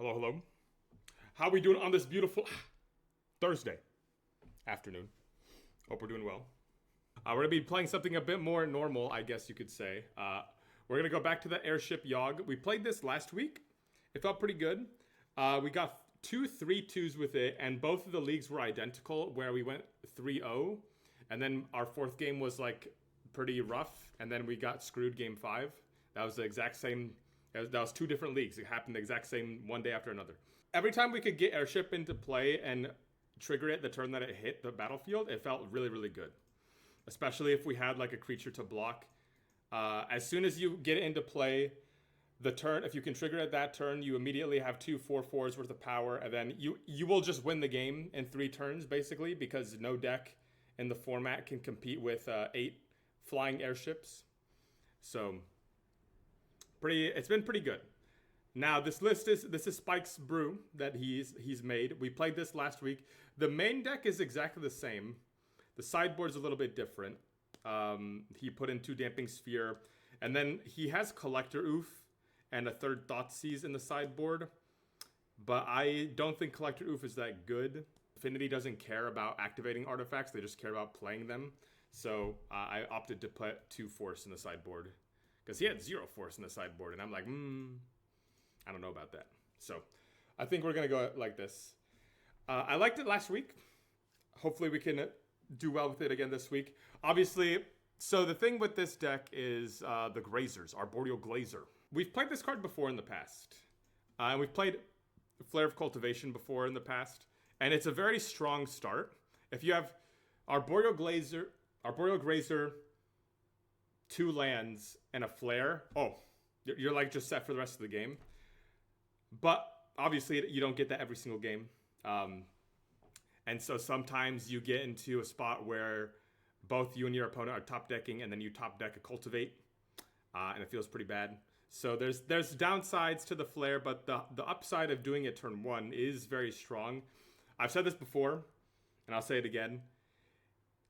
Hello, hello. How we doing on this beautiful Thursday afternoon? Hope we're doing well. We're gonna be playing something a bit more normal, I guess you could say. We're gonna go back to the airship Yawg. We played this last week. It felt pretty good. We got 2-3-2s with it, and both of the leagues were identical, where we went 3-0, and then our fourth game was like pretty rough, and then we got screwed game 5. That was the exact same. That was two different leagues. It happened the exact same one day after another. Every time we could get airship into play and trigger it the turn that it hit the battlefield, it felt really, really good. Especially if we had like a creature to block. As soon as you get it into play, the turn, if you can trigger it that turn, you immediately have 2 4/4s worth of power, and then you will just win the game in 3 turns, basically, because no deck in the format can compete with 8 flying airships. So, it's been pretty good. Now this is Spike's brew that he's made. We played this last week. The main deck is exactly the same. The sideboard's a little bit different. He put in 2 Damping Sphere, and then he has Collector Oof and a 3rd Thoughtseize in the sideboard. But I don't think Collector Oof is that good. Affinity doesn't care about activating artifacts, they just care about playing them. So I opted to put 2 Force in the sideboard. Because he had 0 Force in the sideboard, and I'm like, I don't know about that. So I think we're going to go like this. I liked it last week. Hopefully we can do well with it again this week. Obviously, so the thing with this deck is the Grazers, Arboreal Glazer. We've played this card before in the past. And we've played Flare of Cultivation before in the past. And it's a very strong start. If you have Arboreal Grazer, 2 lands, and a Flare, you're like just set for the rest of the game. But obviously you don't get that every single game. And so sometimes you get into a spot where both you and your opponent are top decking, and then you top deck a Cultivate, and it feels pretty bad. So there's downsides to the Flare, but the upside of doing it turn 1 is very strong. I've said this before, and I'll say it again.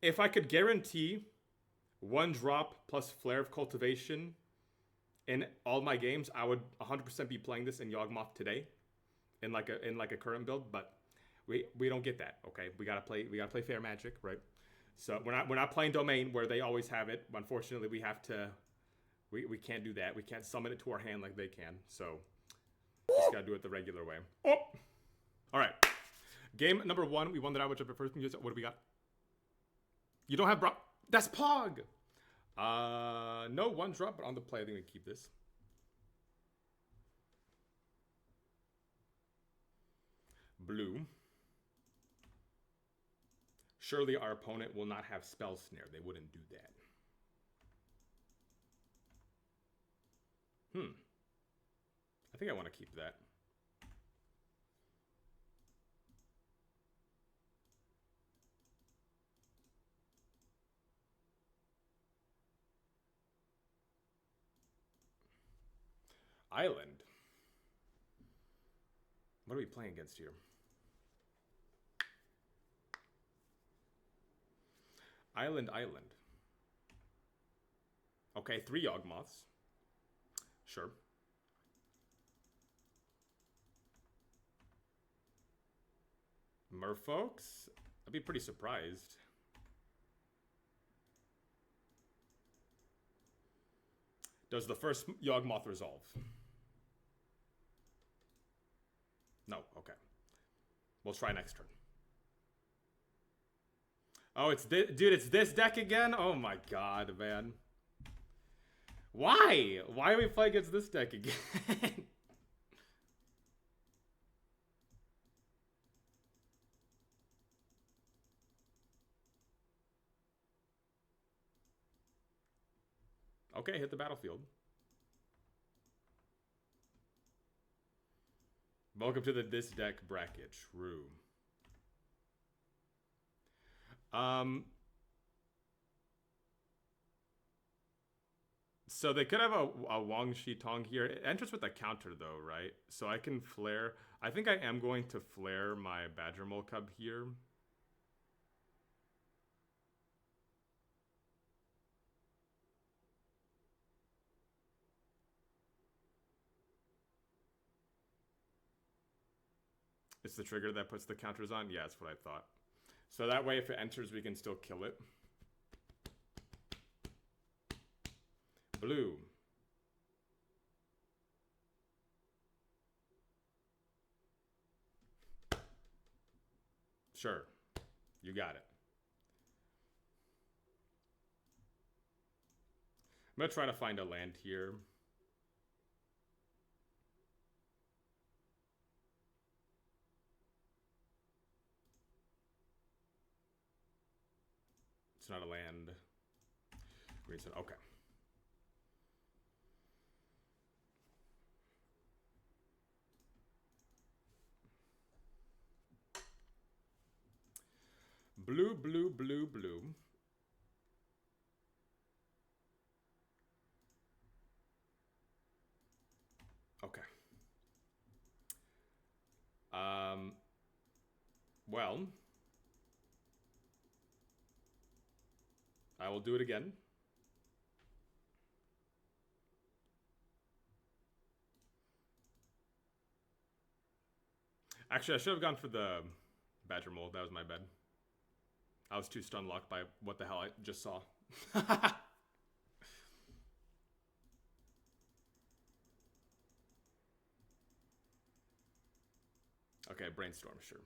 If I could guarantee 1 drop plus Flare of Cultivation in all my games, I would 100% be playing this in Yawgmoth today, in like a current build. But we don't get that. Okay, we gotta play fair Magic, right? So we're not playing Domain where they always have it. Unfortunately, we have to. We can't do that. We can't summon it to our hand like they can. So just gotta do it the regular way. Oh, all right. Game number 1, we won that out. Which I prefer. What do we got? You don't have That's Pog. No 1 drop, but on the play, I think we keep this. Blue. Surely our opponent will not have Spell Snare. They wouldn't do that. I think I want to keep that. Island. What are we playing against here? Island. Okay, 3 Yawgmoths. Sure. Merfolks? I'd be pretty surprised. Does the first Yawgmoth resolve? No, okay. We'll try next turn. Oh, it's this deck again? Oh my god, man. Why? Why do we play against this deck again? Okay, hit the battlefield. Welcome to the this deck bracket. True. So they could have a Wang Shi Tong here. It enters with a counter though, right? So I can flare. I think I am going to flare my Badger Mole Cub here. It's the trigger that puts the counters on? Yeah, that's what I thought. So that way if it enters, we can still kill it. Blue. Sure. You got it. I'm going to try to find a land here. It's not a land. Greenstone. Okay. Blue, blue, blue, blue. Okay. Well, I will do it again. Actually, I should have gone for the Badger Mold. That was my bad. I was too stun locked by what the hell I just saw. Okay, Brainstorm, sure.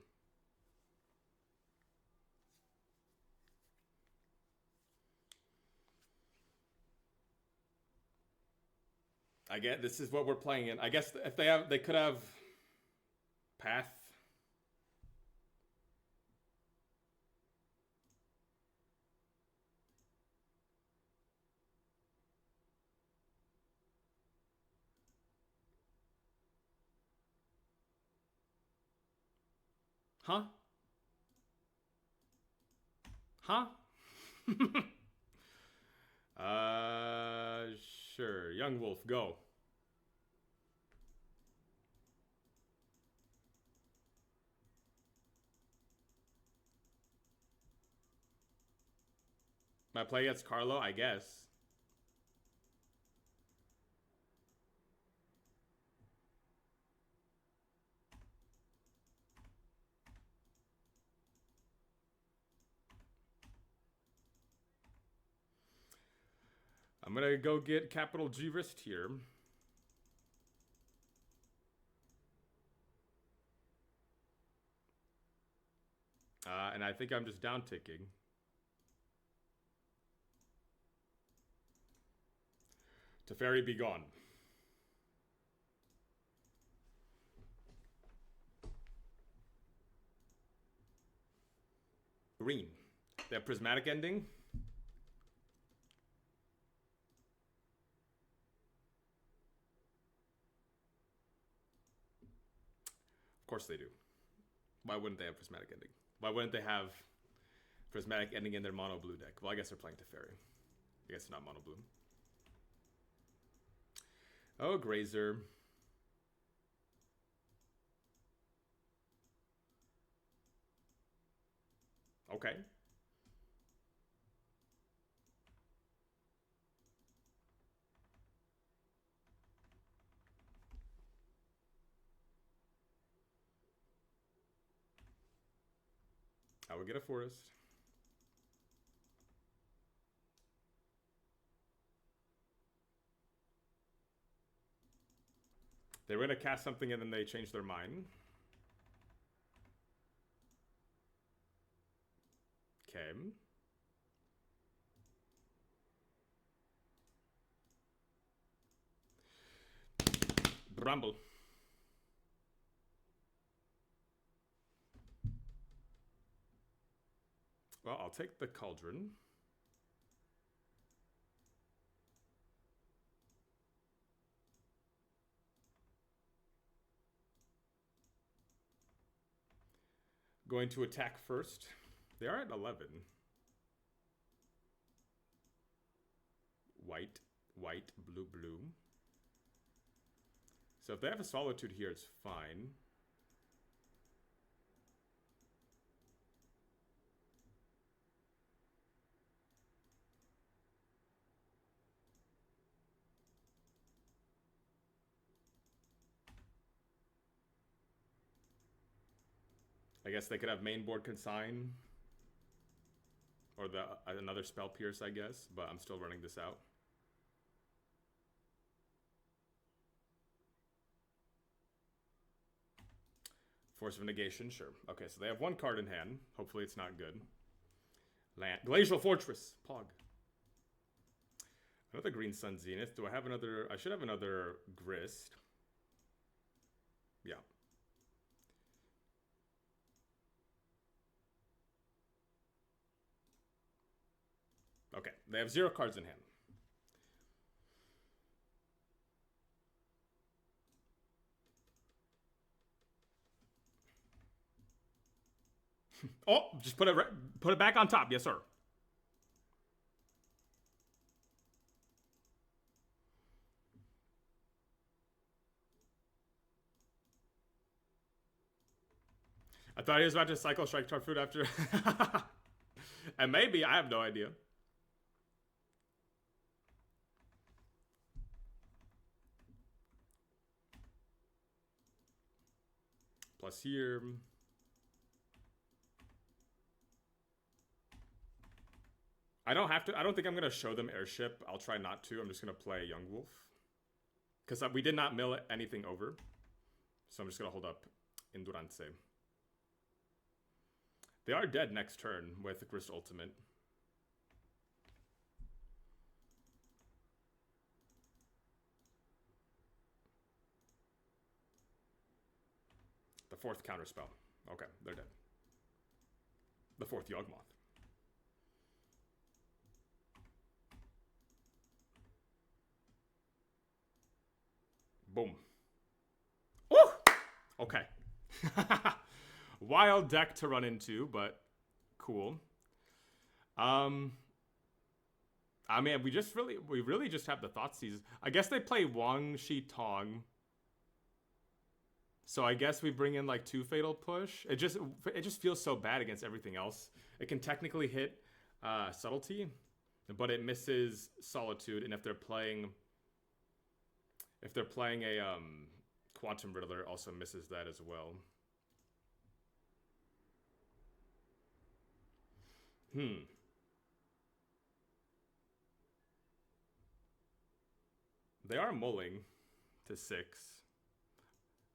I get this is what we're playing in. I guess if they could have Path. Huh? Huh? Sure. Young Wolf, go. My play against Carlo, I guess. I'm gonna go get capital G wrist here. And I think I'm just down ticking. Teferi be gone. Green. They have prismatic ending. Of course they do. Why wouldn't they have prismatic ending? Why wouldn't they have prismatic ending in their mono blue deck? Well, I guess they're playing Teferi. I guess it's not mono blue. Oh, Grazer. Okay. I will get a forest. They were going to cast something and then they changed their mind. Okay. Bramble. Well, I'll take the Cauldron. Going to attack first. They are at 11. White, white, blue, blue. So if they have a Solitude here, it's fine. I guess they could have main board consign. Or the another spell pierce, I guess. But I'm still running this out. Force of negation, sure. Okay, so they have one card in hand. Hopefully it's not good. Land. Glacial Fortress. Pog. Another Green Sun Zenith. Do I have another? I should have another Grist. Yeah. Okay, they have 0 cards in hand. Oh, just put it back on top. Yes, sir. I thought he was about to cycle Strike Tarfood after. And maybe, I have no idea. Plus here. I don't have to. I don't think I'm going to show them Airship. I'll try not to. I'm just going to play Yawgmoth. Because we did not mill anything over. So I'm just going to hold up Endurance. They are dead next turn with Grist Ultimate. The 4th counterspell. Okay, they're dead. The 4th Yawgmoth. Boom. Woo! Okay. Wild deck to run into, but cool. I mean, we really just have the Thoughtseize. I guess they play Wang Shi Tong. So I guess we bring in like 2 Fatal Push. It just feels so bad against everything else. It can technically hit Subtlety, but it misses Solitude, and if they're playing a Quantum Riddler, it also misses that as well. They are mulling to 6.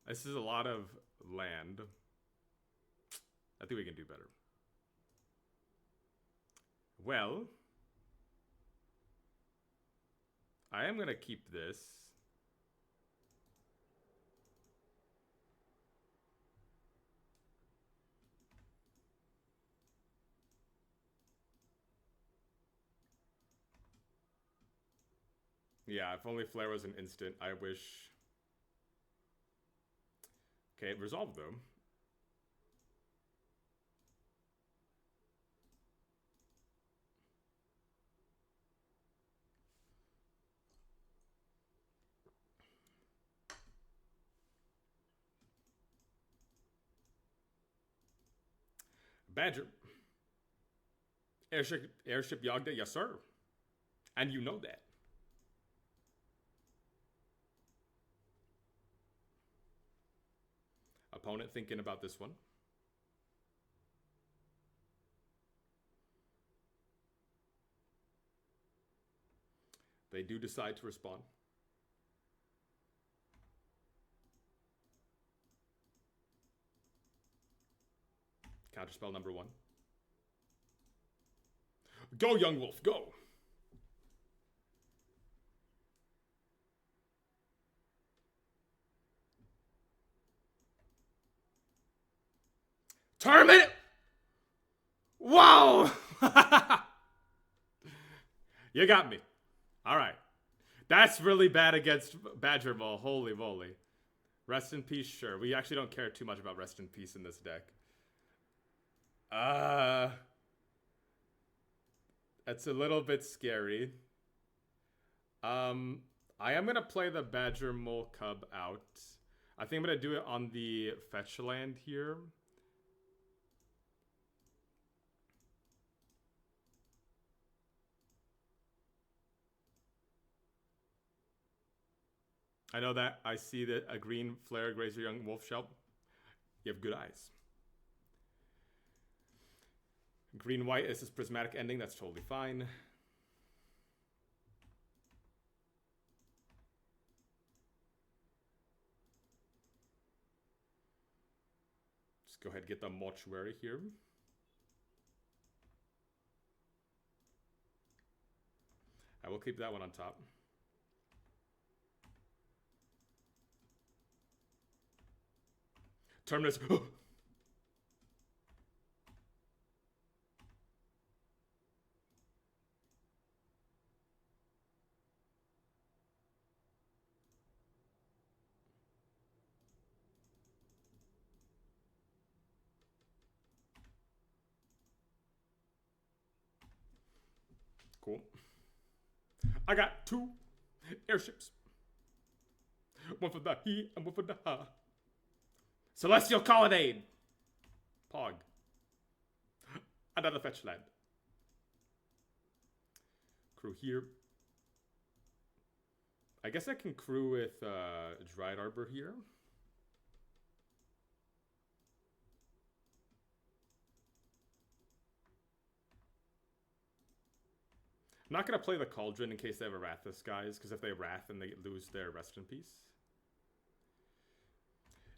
This is a lot of land. I think we can do better. Well, I am going to keep this. Yeah, if only Flare was an instant, I wish. Okay, it resolved though. Badger. Airship Yagda, yes sir. And you know that. Opponent thinking about this one. They do decide to respond. Counterspell number 1. Go, Yawgmoth, go! Tournament! Wow! You got me. Alright. That's really bad against Badger Mole. Holy moly. Rest in peace, sure. We actually don't care too much about Rest in Peace in this deck. That's a little bit scary. I am going to play the Badger Mole Cub out. I think I'm going to do it on the fetch land here. I know that I see that a green flare grazer young wolf shell. You have good eyes. Green-white is this prismatic ending. That's totally fine. Let's go ahead and get the mortuary here. I will keep that one on top. Terminus. Cool. I got 2 airships. One for the he and one for the ha. Celestial Colonnade. Pog. Another fetch land. Crew here. I guess I can crew with Dried Arbor here. I'm not going to play the Cauldron in case they have a Wrath Disguise, because if they Wrath, then they lose their Rest in Peace.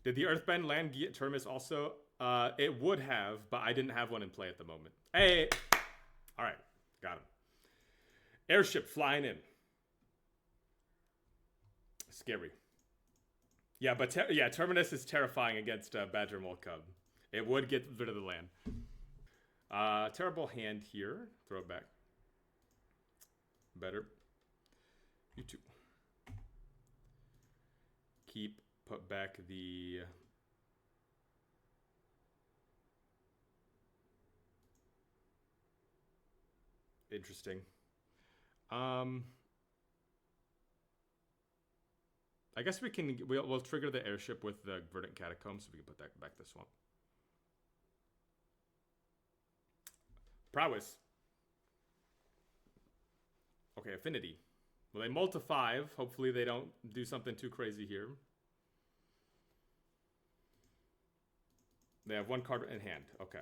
Did the Earthbend land Terminus also? It would have, but I didn't have one in play at the moment. Hey! Alright, got him. Airship flying in. Scary. Yeah, but Terminus is terrifying against Badger Mole Cub. It would get rid of the land. Terrible hand here. Throw it back. Better. You too. Put back the... Interesting. I guess we'll trigger the airship with the Verdant Catacombs, so we can put that back to swamp. Prowess. Okay, Affinity. Well, they mull to 5. Hopefully they don't do something too crazy here. They have 1 card in hand. Okay.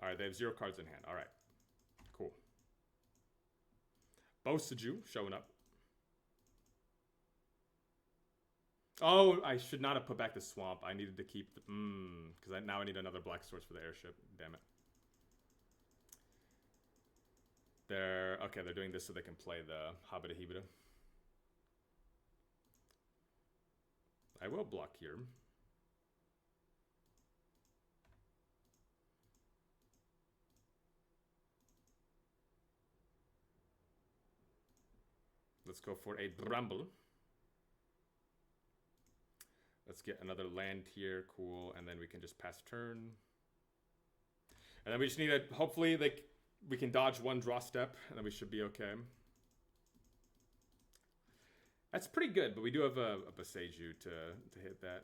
Alright, they have 0 cards in hand. Alright. Cool. Bosuju showing up. Oh, I should not have put back the swamp. I needed to keep the... because now I need another black source for the airship. Damn it. They're doing this so they can play the Habita Hibita. I will block here. Let's go for a Bramble. Let's get another land here. Cool. And then we can just pass turn. And then we just need to... Hopefully we can dodge 1 draw step. And then we should be okay. That's pretty good. But we do have a Boseiju to hit that.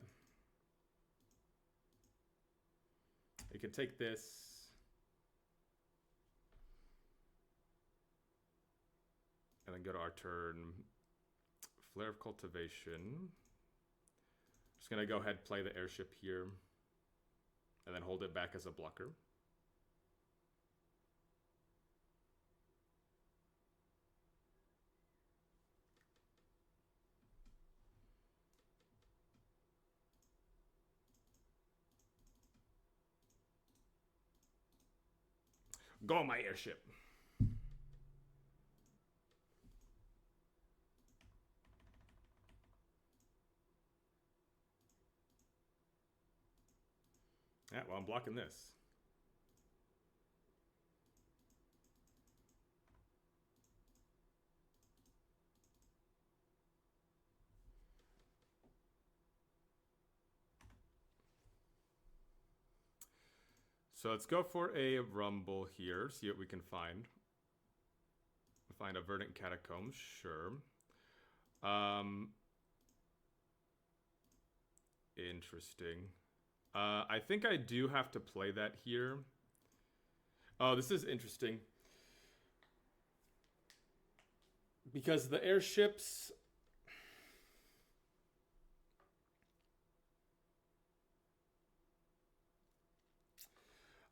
You can take this. And then go to our turn. Flare of Cultivation. Just going to go ahead and play the airship here. And then hold it back as a blocker. Go, my airship. Yeah, well, I'm blocking this. So let's go for a Rumble here, see what we can find. Find a Verdant Catacombs, sure. Interesting. I think I do have to play that here. Oh, this is interesting. Because the airships...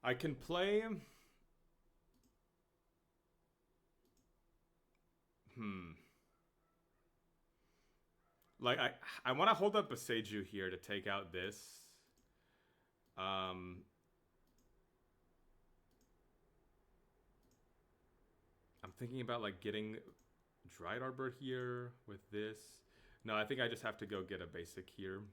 I can play Like, I want to hold up a Seiju here to take out this. I'm thinking about, like, getting Dried Arbor here with this. No, I think I just have to go get a basic here.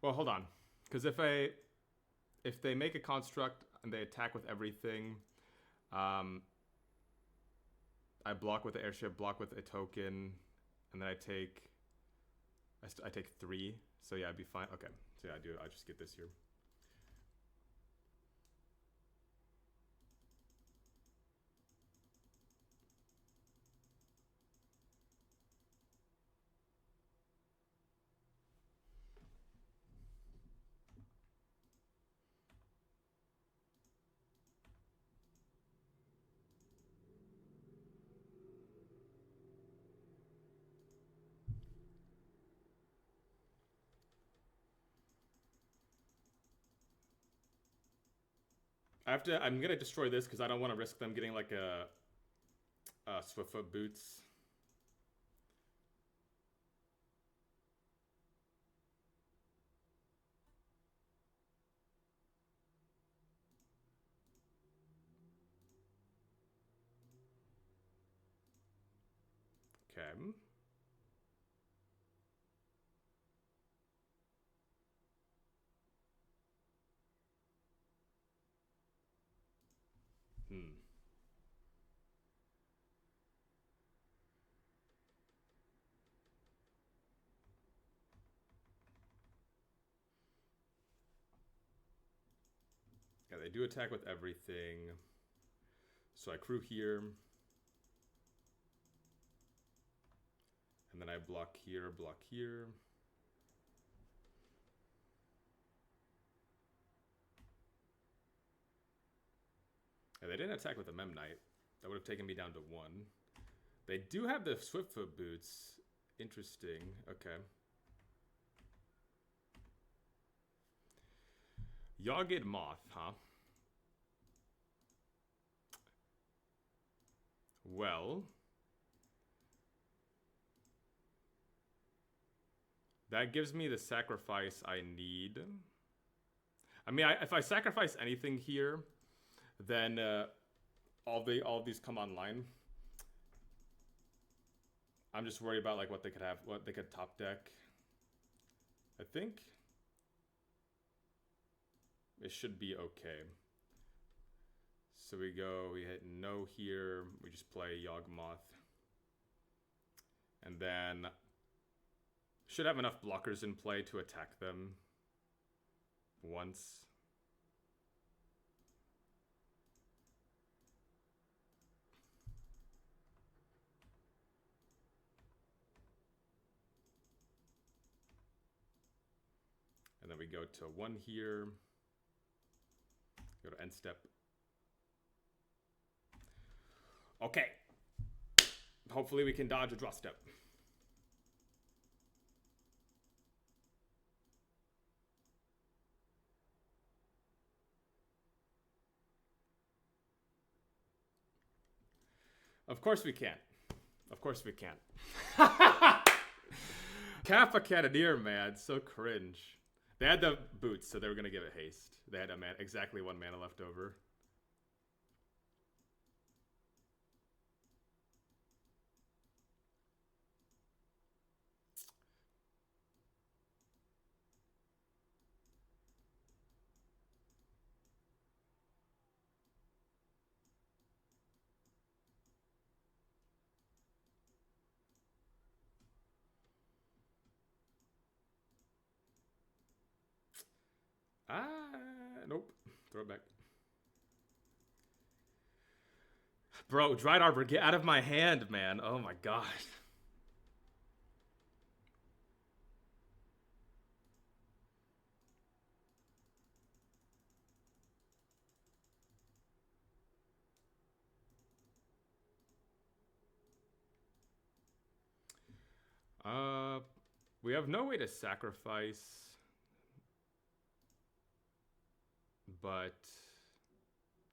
Well, hold on. Because if they make a construct and they attack with everything, I block with the airship, block with a token, and then I take 3. So yeah, I'd be fine. Okay. So yeah, I just get this here. I'm gonna destroy this because I don't want to risk them getting like a Swiftfoot boots. Okay. Yeah, they do attack with everything. So I crew here. And then I block here, block here. Yeah, they didn't attack with the Mem Knight. That would have taken me down to 1. They do have the Swiftfoot boots. Interesting. Okay. Yawgmoth, huh? Well, that gives me the sacrifice I need. I mean, if I sacrifice anything here, then all these come online. I'm just worried about like what they could have, what they could top deck. I think it should be okay. So we hit no here. We just play Yawgmoth. And then should have enough blockers in play to attack them once. And then we go to 1 here. Go to end step. Okay. Hopefully we can dodge a draw step. Of course we can. Of course we can. Kappa Cannoneer, man. So cringe. They had the boots, so they were going to give it haste. They had exactly 1 mana left over. Nope. Throw it back. Bro, Dried Arbor, get out of my hand, man. Oh my god. We have no way to sacrifice, but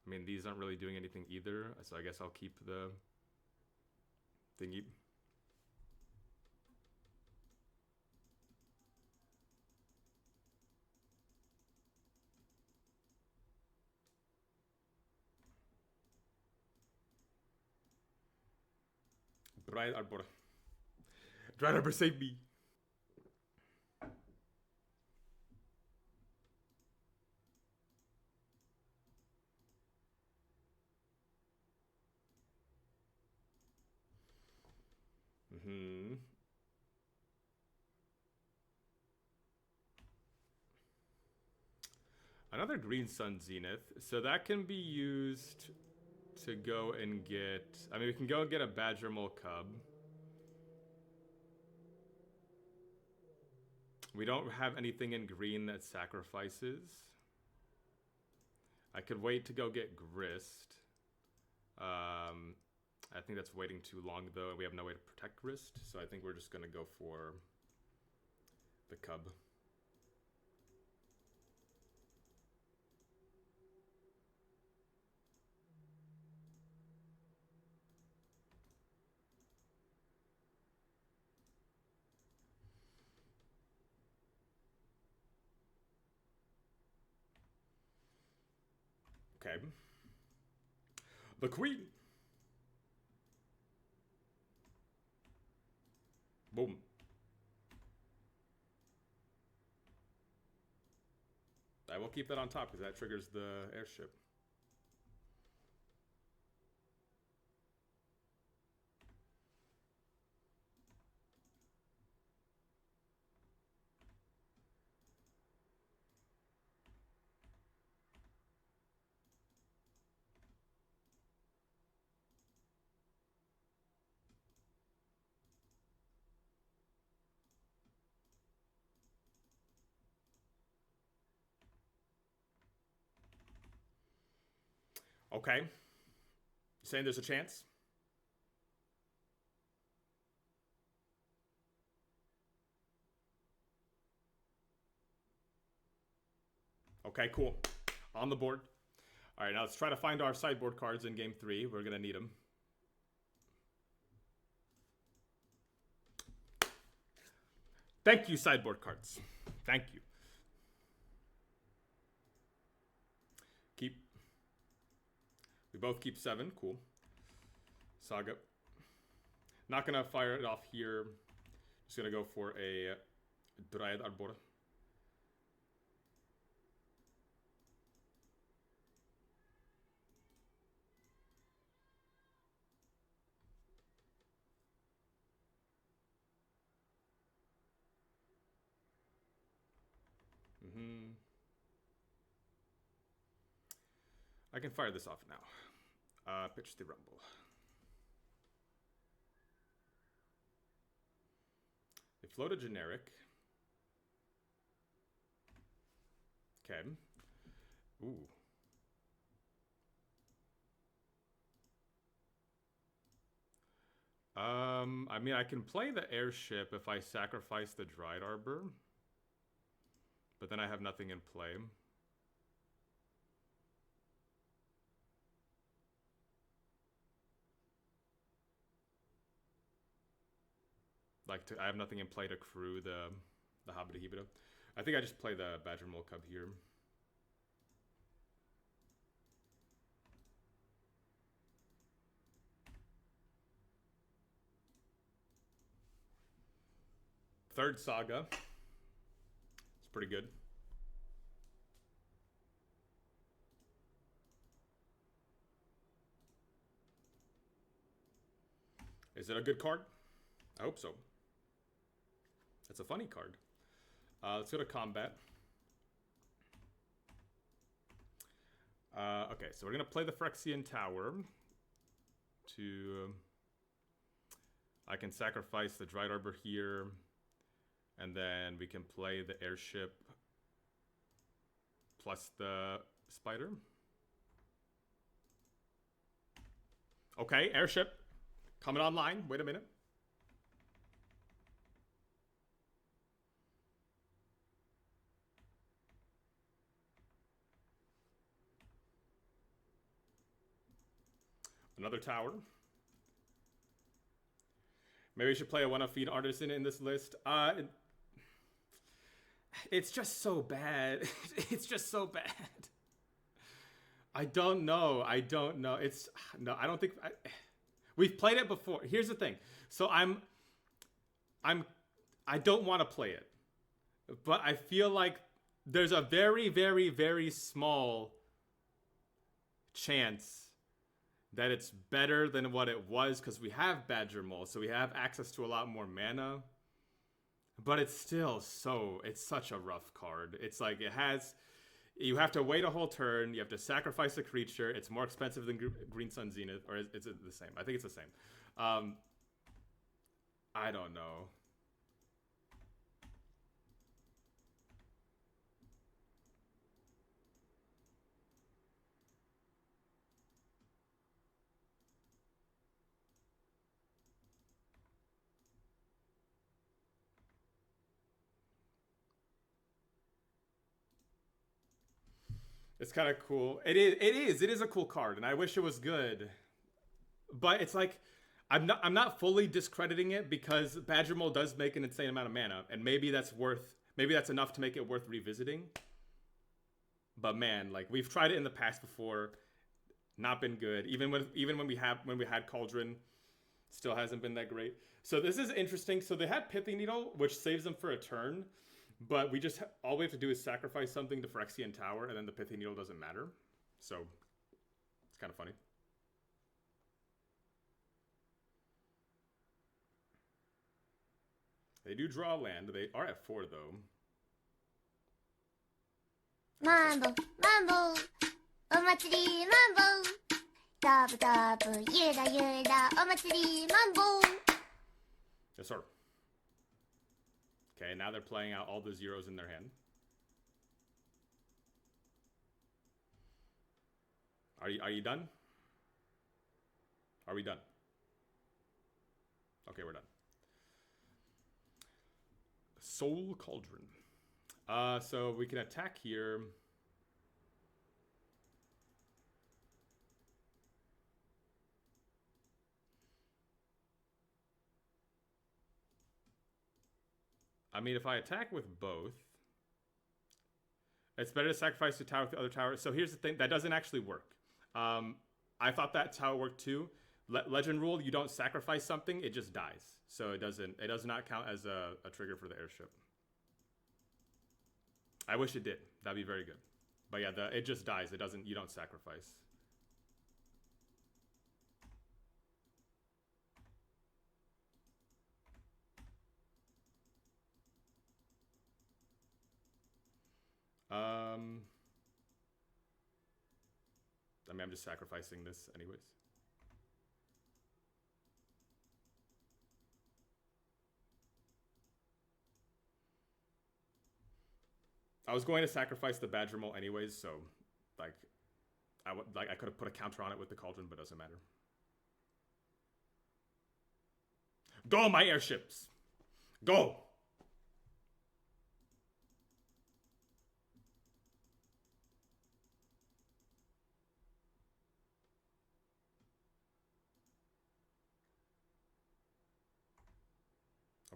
I mean, these aren't really doing anything either, so I guess I'll keep the thingy. Dryad Arbor. Dryad Arbor, save me. Mm-hmm. Another Green Sun Zenith. So that can be used to go and get... I mean, we can go and get a Badger Mole Cub. We don't have anything in green that sacrifices. I could wait to go get Grist. I think that's waiting too long, though. We have no way to protect Grist, so I think we're just going to go for the Cub. Okay. The Queen! Boom. I will keep that on top because that triggers the airship. Okay. You saying there's a chance? Okay, cool. On the board. All right, now let's try to find our sideboard cards in game 3. We're going to need them. Thank you, sideboard cards. Thank you. Keep. We both keep 7. Cool. Saga. Not going to fire it off here. Just going to go for a Dryad Arbor. I can fire this off now. Pitch the rumble. They float a generic. Okay. Ooh. I mean, I can play the airship if I sacrifice the Dryad Arbor. But then I have nothing in play. Like, I have nothing in play to crew the Habita Hibita. I think I just play the Badger Mole Cub here. Third Saga. It's pretty good. Is it a good card? I hope so. It's a funny card. Let's go to combat. Okay, so we're going to play the Phyrexian Tower to... I can sacrifice the Dryad Arbor here, and then we can play the airship plus the spider. Okay, airship coming online. Wait a minute. Another tower. Maybe we should play a one-of Feed Artisan in this list. It's just so bad. It's just so bad. I don't know. It's no. I don't think we've played it before. Here's the thing. So I don't want to play it, but I feel like there's a very, very, very small chance that it's better than what it was because we have Badger Mole, so we have access to a lot more mana. But it's still it's such a rough card. It's like you have to wait a whole turn, you have to sacrifice a creature, it's more expensive than Green Sun Zenith, or is it the same? I think it's the same. I don't know. It's kind of cool. It is a cool card, and I wish it was good. But it's like I'm not fully discrediting it because Badger Mole does make an insane amount of mana, and maybe that's enough to make it worth revisiting. But man, like we've tried it in the past before, not been good. Even when we had Cauldron, still hasn't been that great. So this is interesting. So they had Pithy Needle, which saves them for a turn. But all we have to do is sacrifice something to Phyrexian Tower, and then the Pithy Needle doesn't matter. So, it's kind of funny. They do draw land. They are at 4, though. Mambo, mambo, omatsuri, mambo. Dabu, dabu, yura, yura, omatsuri, mambo. Yes, sir. Okay, now they're playing out all the zeros in their hand. Are you done? Are we done? Okay, we're done. Soul Cauldron. So we can attack here. I mean, if I attack with both, it's better to sacrifice the tower with the other tower. So here's the thing, that doesn't actually work. I thought that's how it worked too. Legend rule, you don't sacrifice something, it just dies. So it does not count as a trigger for the airship. I wish it did. That'd be very good. But yeah, it just dies. You don't sacrifice. I mean, I'm just sacrificing this anyways. I was going to sacrifice the Badger Mole anyways, so like I could have put a counter on it with the Cauldron, but it doesn't matter. Go, my airships! Go!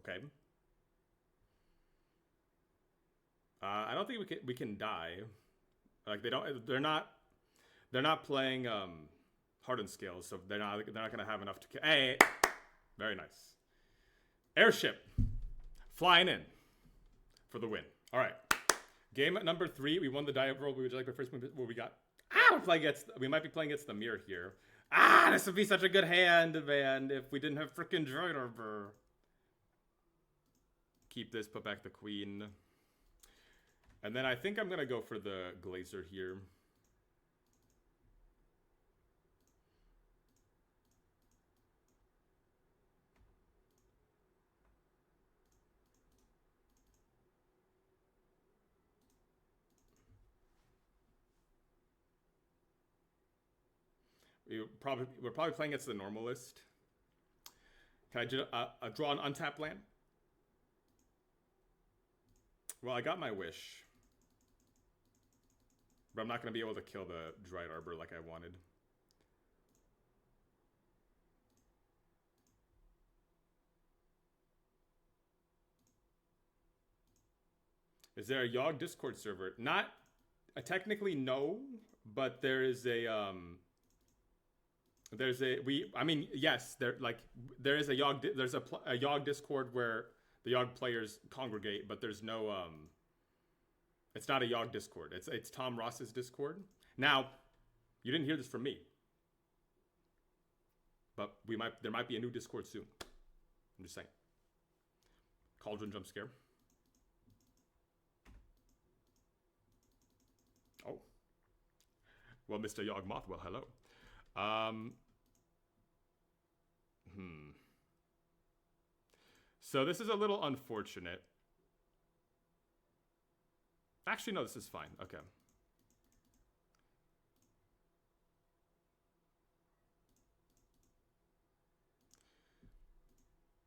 Okay. I don't think we can die. Like they're not playing hardened scales, so they're not gonna have enough to kill. Hey, very nice. Airship flying in for the win. All right, game number 3. We won the dive roll. We would like the first one where we got. We might be playing against the mirror here. This would be such a good hand, man, if we didn't have freaking Droid Arbor. Keep this, put back the queen. And then I think I'm going to go for the Glazer here. We're probably playing against the normalist. Can I just draw an untapped land? Well, I got my wish. But I'm not going to be able to kill the Dried Arbor like I wanted. Is there a Yawg Discord server? Not technically no, but there is a yes, there is a Yawg a Yawg Discord where the Yawg players congregate, but there's no it's not a Yawg Discord. It's Tom Ross's Discord. Now, you didn't hear this from me, but there might be a new Discord soon. I'm just saying. Cauldron jump scare. Oh. Well, Mr. Yawgmoth, well, hello. So this is a little unfortunate. Actually, no, this is fine. Okay.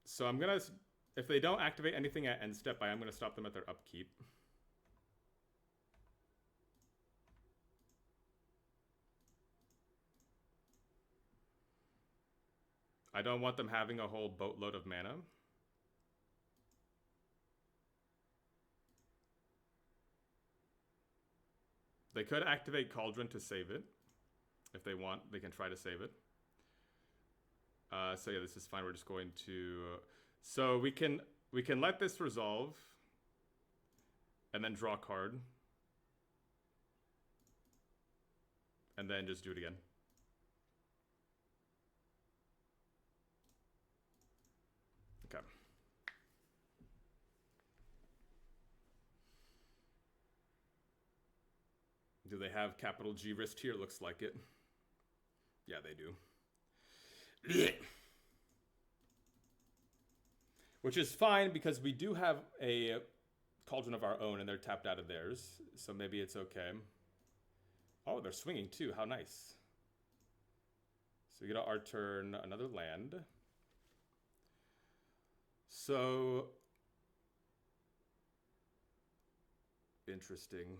So I'm gonna, if they don't activate anything at end step, I am gonna stop them at their upkeep. I don't want them having a whole boatload of mana. They could activate Cauldron to save it. If they want, they can try to save it. So yeah, this is fine. We're just going to... so we can let this resolve. And then draw a card. And then just do it again. Okay. Do they have capital G wrist here? Looks like it. Yeah, they do. Which is fine because we do have a Cauldron of our own and they're tapped out of theirs. So maybe it's okay. Oh, they're swinging too. How nice. So we get our turn, another land. So... interesting.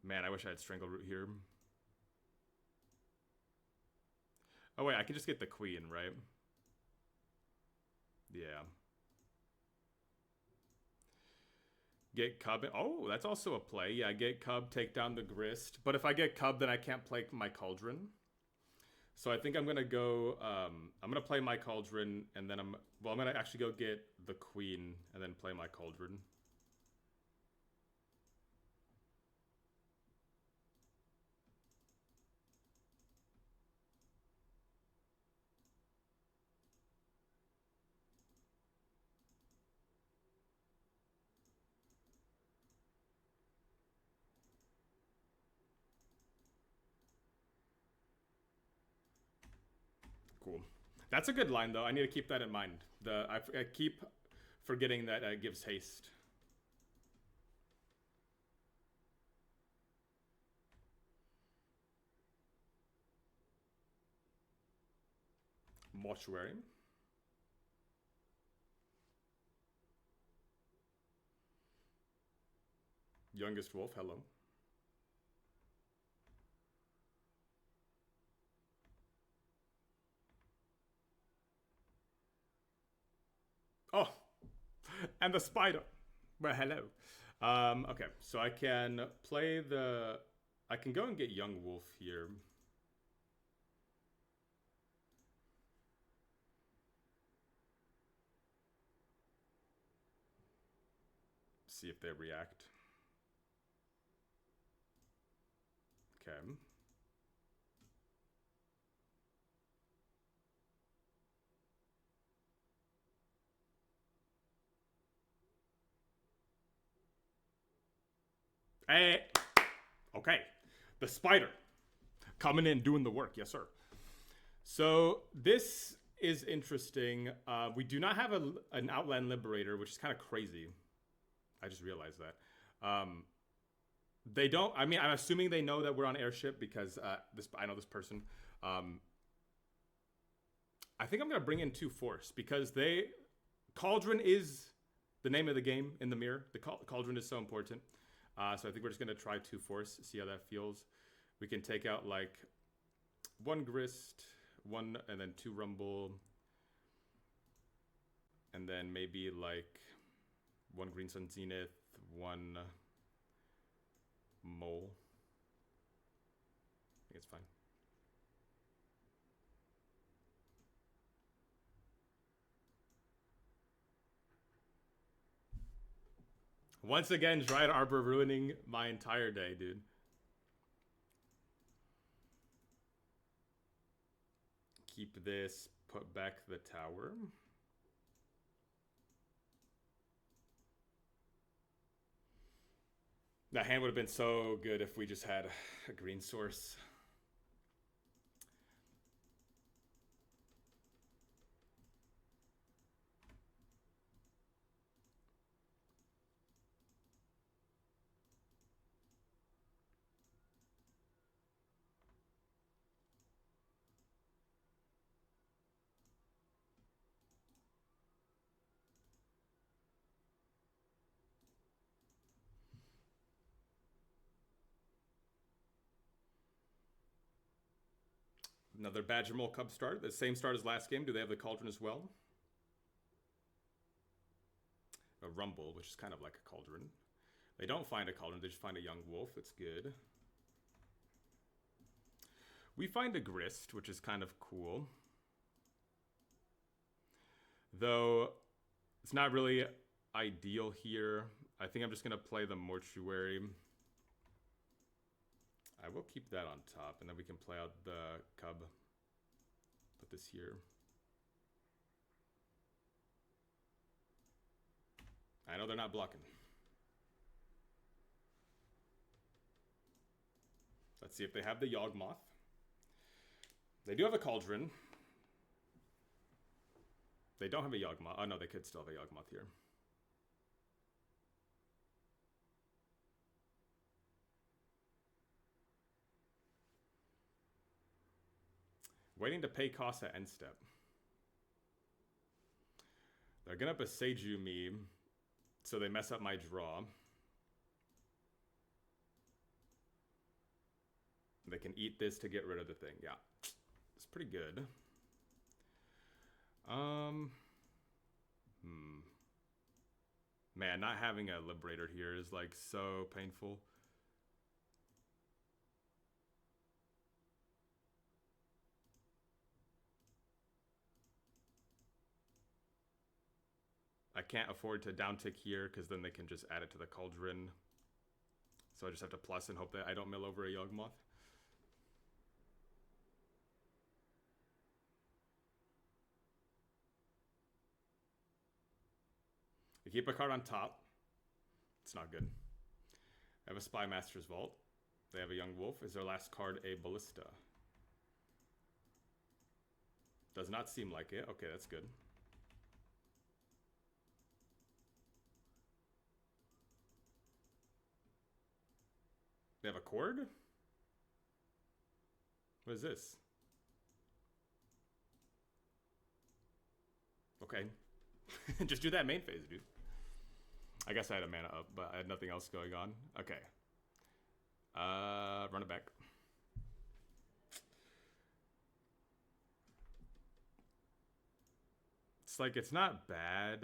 Man, I wish I had Strangleroot here. Oh wait, I can just get the queen, right? Yeah. Get Cub. Oh, that's also a play. Yeah, get Cub, take down the Grist. But if I get Cub, then I can't play my Cauldron. So I think I'm gonna go. I'm gonna play my Cauldron, and then I'm gonna actually go get the Queen, and then play my Cauldron. Cool. That's a good line, though. I need to keep that in mind. I keep forgetting that it gives haste. Mortuary. Youngest Wolf, hello. Oh, and the spider. Well, hello. Okay, so I can play the... I can go and get Young Wolf here. See if they react. Okay. Hey. Okay. The spider. Coming in, doing the work. Yes, sir. So this is interesting. We do not have an Outland Liberator, which is kind of crazy. I just realized that. They don't... I mean, I'm assuming they know that we're on Airship because I know this person. I think I'm going to bring in 2 Force because Cauldron is the name of the game in the mirror. The Cauldron is so important. So I think we're just going to try 2 Force, see how that feels. We can take out like 1 Grist, 1 and then 2 Rumble, and then maybe like 1 Green Sun Zenith, 1 Mole. I think it's fine. Once again, Dryad Arbor ruining my entire day, dude. Keep this, put back the tower. That hand would have been so good if we just had a green source. Another Badger Mole Cub start. The same start as last game. Do they have the Cauldron as well? A Rumble, which is kind of like a Cauldron. They don't find a Cauldron. They just find a Yawgmoth. That's good. We find a Grist, which is kind of cool. Though, it's not really ideal here. I think I'm just going to play the Mortuary. I will keep that on top, and then we can play out the Cub. Put this here. I know they're not blocking. Let's see if they have the Yawgmoth. They do have a Cauldron. They don't have a Yawgmoth. Oh no, they could still have a Yawgmoth here. Waiting to pay costs at end step. They're gonna Boseiju me, so they mess up my draw. They can eat this to get rid of the thing. Yeah, it's pretty good. Man, not having a Liberator here is like so painful. I can't afford to downtick here because then they can just add it to the Cauldron. So I just have to plus and hope that I don't mill over a Yawgmoth. You keep a card on top. It's not good. I have a Spy Master's Vault. They have a Yawgmoth. Is their last card a Ballista? Does not seem like it. Okay, that's good. They have a Cord? What is this? Okay. Just do that main phase, dude. I guess I had a mana up, but I had nothing else going on. Okay. Run it back. It's like, it's not bad,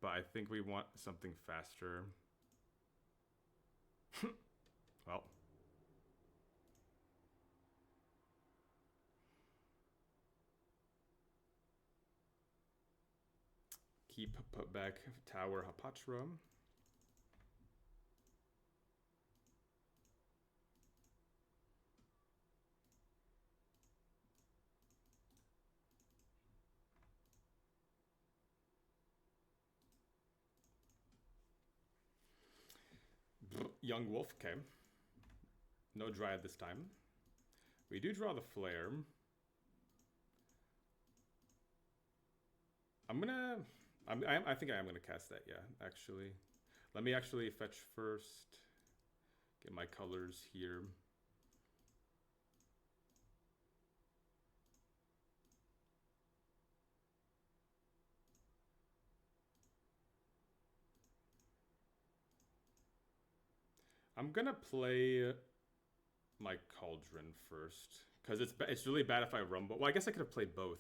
but I think we want something faster. Well. Keep, put back Tower Hapatra. Yawgmoth, okay. No Dryad this time. We do draw the Flare. I think I am gonna cast that, yeah, actually. Let me actually fetch first. Get my colors here. I'm gonna play my Cauldron first, because it's really bad if I rumble. Well, I guess I could have played both,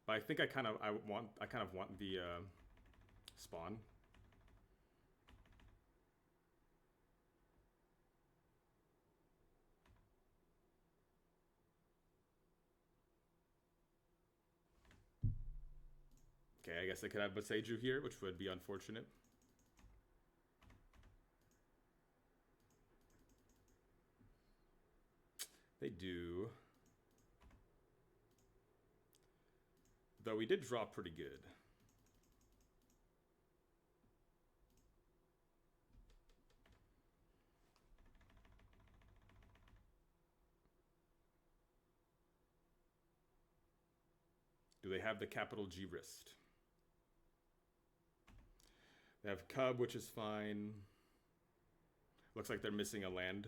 but I think I kind of want the spawn. Okay, I guess I could have Boseiju here, which would be unfortunate. They do. Though we did draw pretty good. Do they have the capital G wrist? They have Cub, which is fine. Looks like they're missing a land.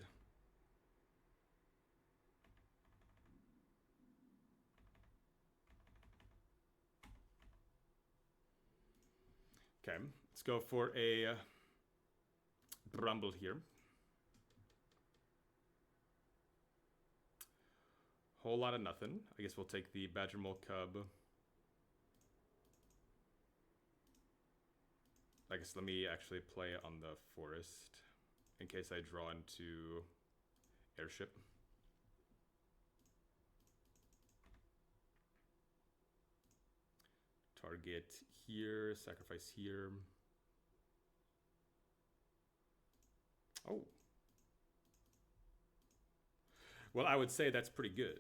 Okay, let's go for a Rumble here. Whole lot of nothing. I guess we'll take the Badger Mole Cub. I guess let me actually play on the forest in case I draw into Airship. Target here, sacrifice here. Oh. Well, I would say that's pretty good.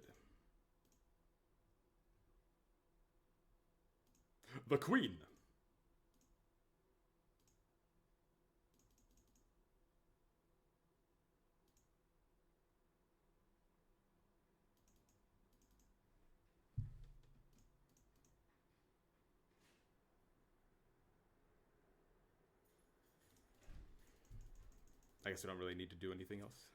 The Queen. I guess I don't really need to do anything else.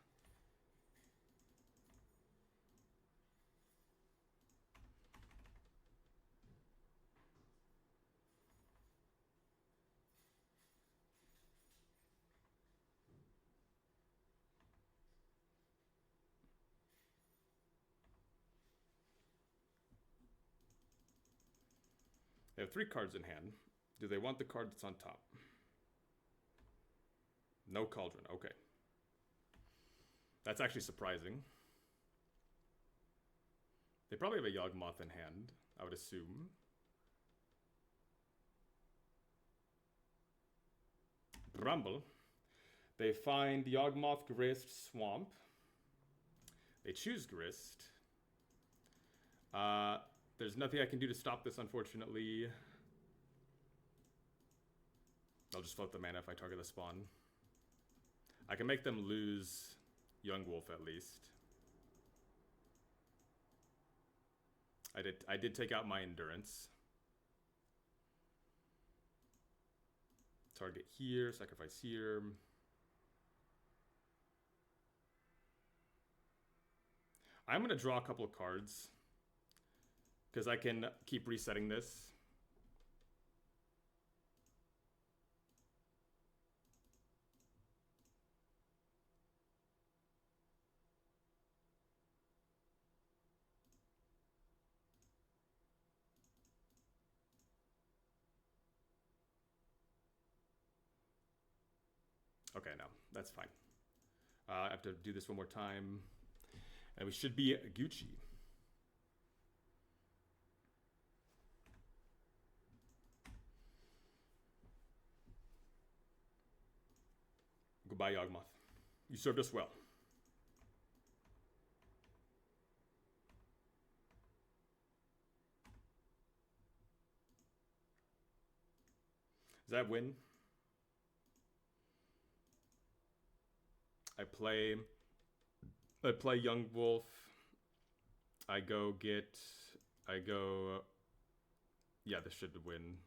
They have 3 cards in hand. Do they want the card that's on top? No Cauldron, okay. That's actually surprising. They probably have a Yawgmoth in hand, I would assume. Rumble. They find Yawgmoth, Grist, Swamp. They choose Grist. There's nothing I can do to stop this, unfortunately. I'll just float the mana if I target the spawn. I can make them lose Yawgmoth at least. I did take out my endurance. Target here, sacrifice here. I'm gonna draw a couple of cards because I can keep resetting this. Okay, no, that's fine. I have to do this one more time. And we should be Gucci. Goodbye, Yawgmoth. You served us well. Does that win? I play Yawgmoth. Yeah, this should win.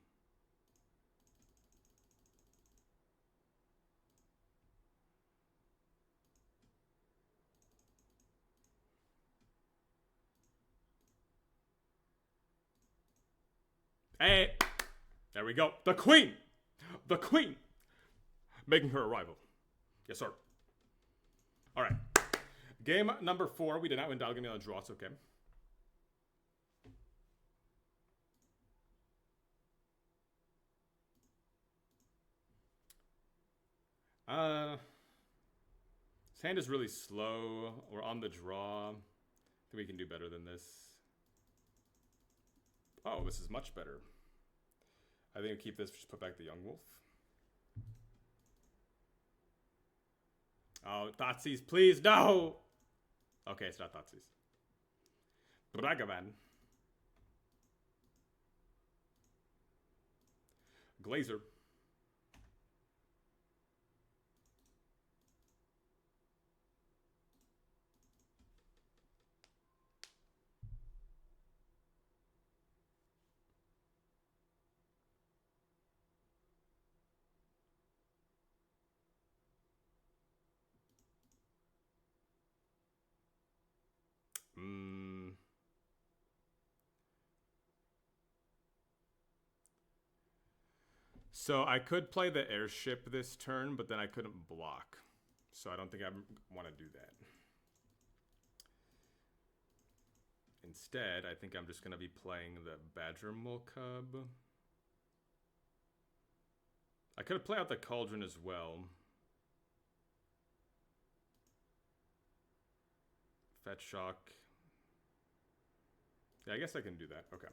Hey, there we go. The Queen, making her arrival. Yes, sir. All right. Game number 4. We did not win diagonally on a draw. It's okay. This hand is really slow. We're on the draw. I think we can do better than this. Oh, this is much better. I think we'll keep this. Just put back the Yawgmoth. Oh, Thoughtseize, please, no! Okay, it's not Thoughtseize. Bragavan. Glazer. So I could play the airship this turn, but then I couldn't block. So I don't think I want to do that. Instead, I think I'm just going to be playing the Badger Mole Cub. I could play out the Cauldron as well. Fetch Shock. Yeah, I guess I can do that. Okay.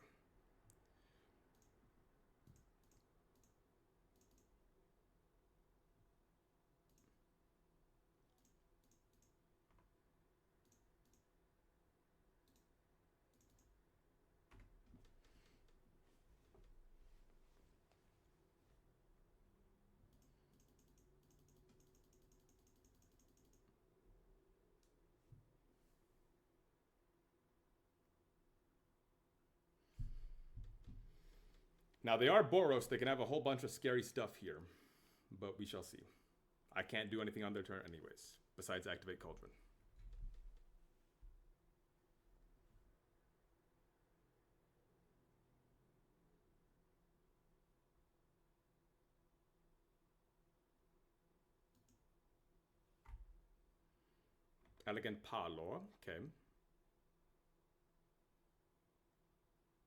Now, they are Boros. They can have a whole bunch of scary stuff here. But we shall see. I can't do anything on their turn anyways, besides activate Cauldron. Elegant Palo. Okay.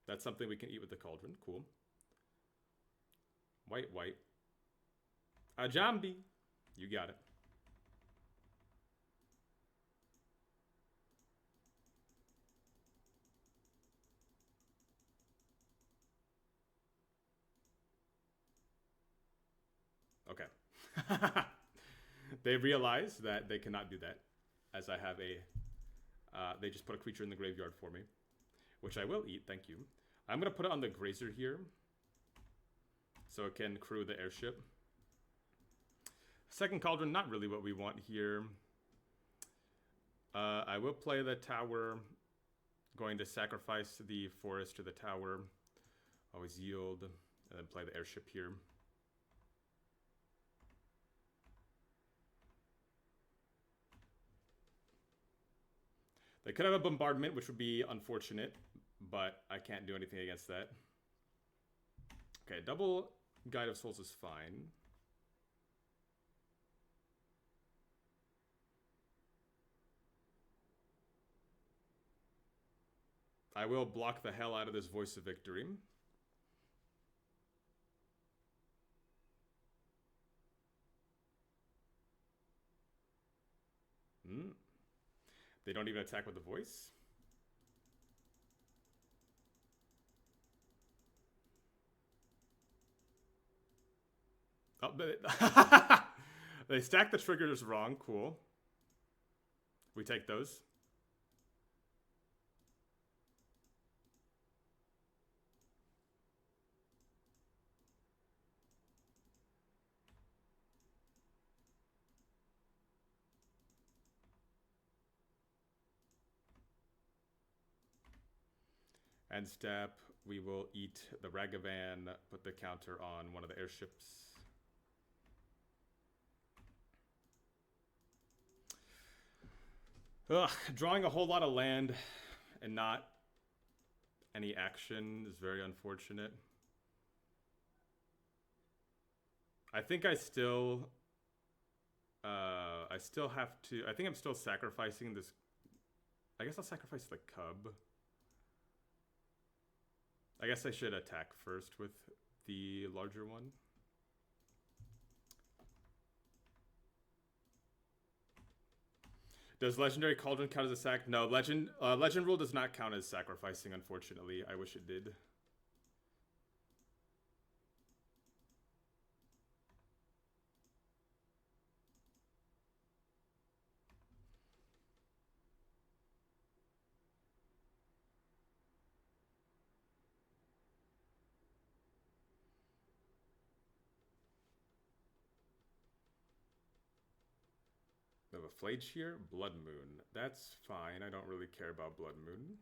That's something we can eat with the Cauldron. Cool. White, white. A Jambi. You got it. Okay. They realize that they cannot do that, as I have a... they just put a creature in the graveyard for me, which I will eat, thank you. I'm going to put it on the Grazer here, so it can crew the airship. Second Cauldron, not really what we want here. I will play the tower, going to sacrifice the forest to the tower. Always yield, and then play the airship here. They could have a bombardment, which would be unfortunate, but I can't do anything against that. Okay, double Guide of Souls is fine. I will block the hell out of this Voice of Victory. They don't even attack with the voice. Oh, they stack the triggers wrong. Cool. We take those. End step, we will eat the Ragavan, put the counter on one of the airships. Ugh, drawing a whole lot of land and not any action is very unfortunate. I think I still I still have to... I think I'm still sacrificing this... I guess I'll sacrifice the cub. I guess I should attack first with the larger one. Does Legendary Cauldron count as a sack? No, Legend Rule does not count as sacrificing, unfortunately. I wish it did. We have a Flayed Shear, Blood Moon. That's fine. I don't really care about Blood Moon.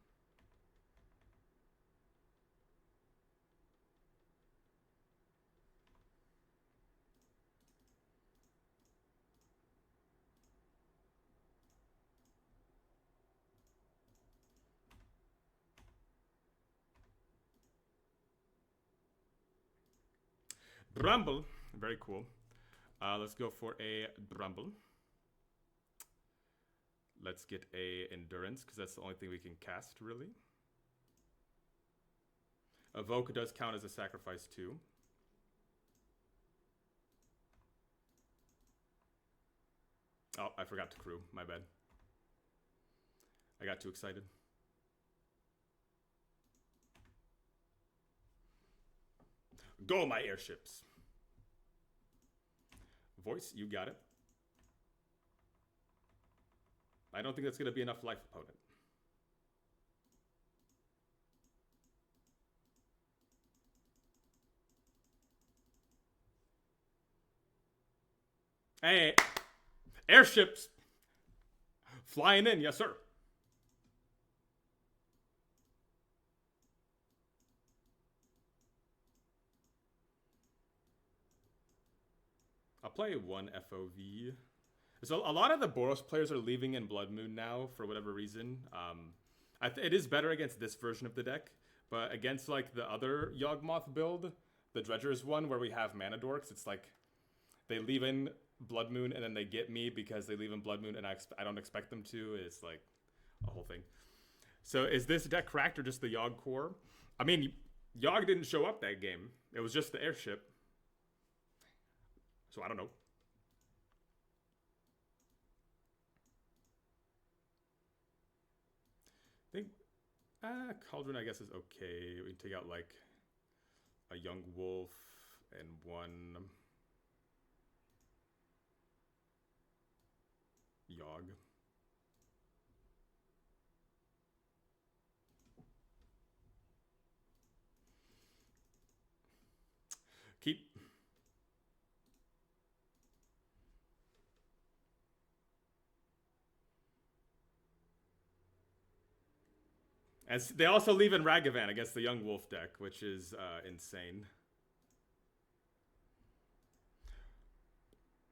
Bramble. Very cool. Let's go for a Bramble. Let's get a Endurance, because that's the only thing we can cast, really. Evoke does count as a sacrifice, too. Oh, I forgot to crew. My bad. I got too excited. Go, my airships. Voice, you got it. I don't think that's going to be enough life opponent. Hey, airships. Flying in, yes, sir. I'll play one FOV. So a lot of the Boros players are leaving in Blood Moon now for whatever reason. It is better against this version of the deck, but against like the other Yawgmoth build, the Dredgers one where we have Mana Dorks, it's like they leave in Blood Moon and then they get me because they leave in Blood Moon and I don't expect them to. It's like a whole thing. So is this deck cracked or just the Yawg core? I mean, Yawg didn't show up that game. It was just the airship. So I don't know. I think Cauldron, I guess, is okay. We can take out like a Young Wolf and one Yawg. Keep. And they also leave in Ragavan against the Young Wolf deck, which is insane.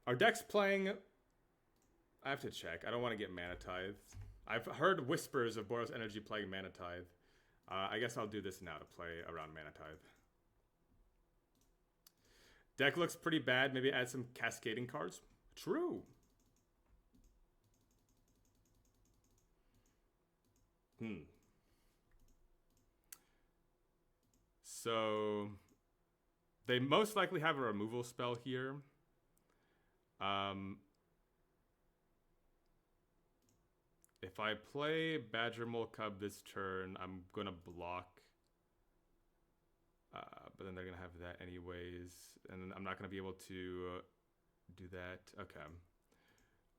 Our deck's playing... I have to check. I don't want to get Mana Tithe. I've heard whispers of Boros Energy playing Mana Tithe. I guess I'll do this now to play around Mana Tithe. Deck looks pretty bad. Maybe add some cascading cards. True. So they most likely have a removal spell here. If I play Badger Mole Cub this turn, I'm gonna block. But then they're gonna have that anyways, and I'm not gonna be able to do that. Okay.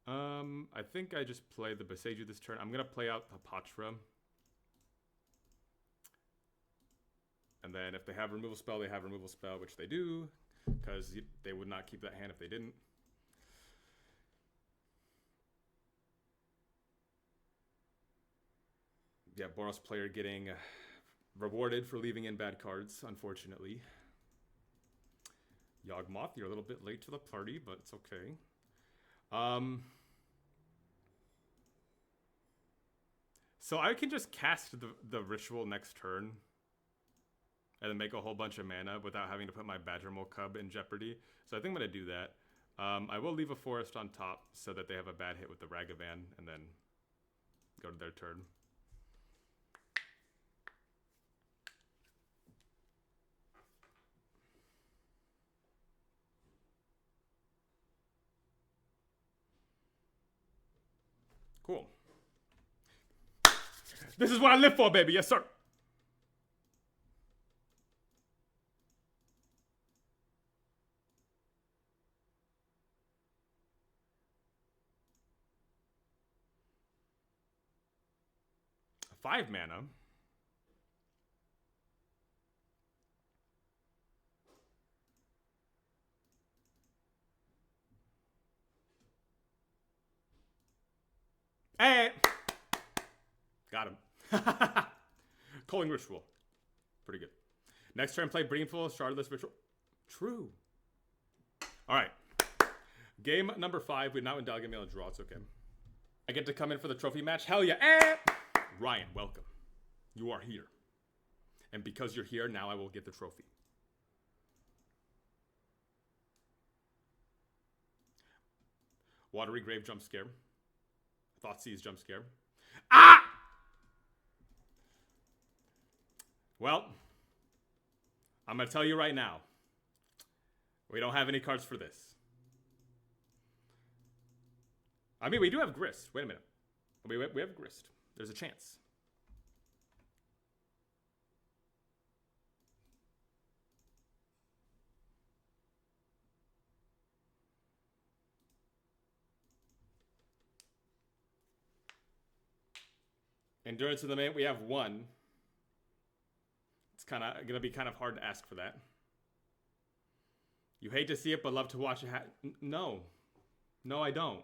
I think I just play the Boseiju this turn. I'm gonna play out Papatra. And then if they have removal spell, they have removal spell, which they do, because they would not keep that hand if they didn't. Yeah, Boros player getting rewarded for leaving in bad cards, unfortunately. Yawgmoth, you're a little bit late to the party, but it's okay. So I can just cast the ritual next turn and then make a whole bunch of mana without having to put my Badger Mole Cub in jeopardy. So I think I'm going to do that. I will leave a forest on top so that they have a bad hit with the Ragavan and then go to their turn. Cool. This is what I live for, baby. Yes, sir. A 5 mana. Hey! Got him. Culling Ritual. Pretty good. Next turn, play Brimful, Shardless Ritual. True. Alright. Game number 5. We're now in Dalgame on a draw. It's okay. I get to come in for the trophy match. Hell yeah. Ryan, welcome. You are here. And because you're here, now I will get the trophy. Watery Grave jump scare. Thoughtseize jump scare. Ah! Well, I'm going to tell you right now. We don't have any cards for this. I mean, we do have Grist. Wait a minute. We have Grist. There's a chance. Endurance in the main, we have 1. It's kind of going to be kind of hard to ask for that. You hate to see it, but love to watch it No. No, I don't.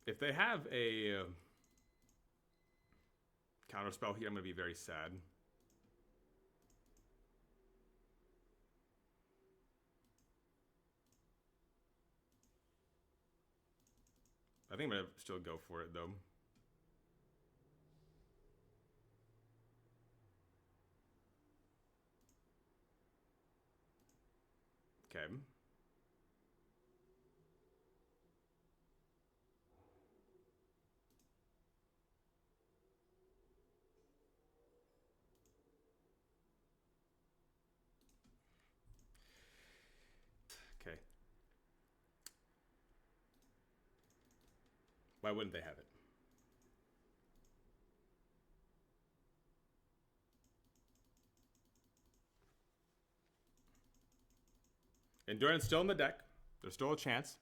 If they have a counterspell here, I'm going to be very sad. I think I'm going to still go for it, though. Okay. Okay. Why wouldn't they have it? Endurance still in the deck. There's still a chance.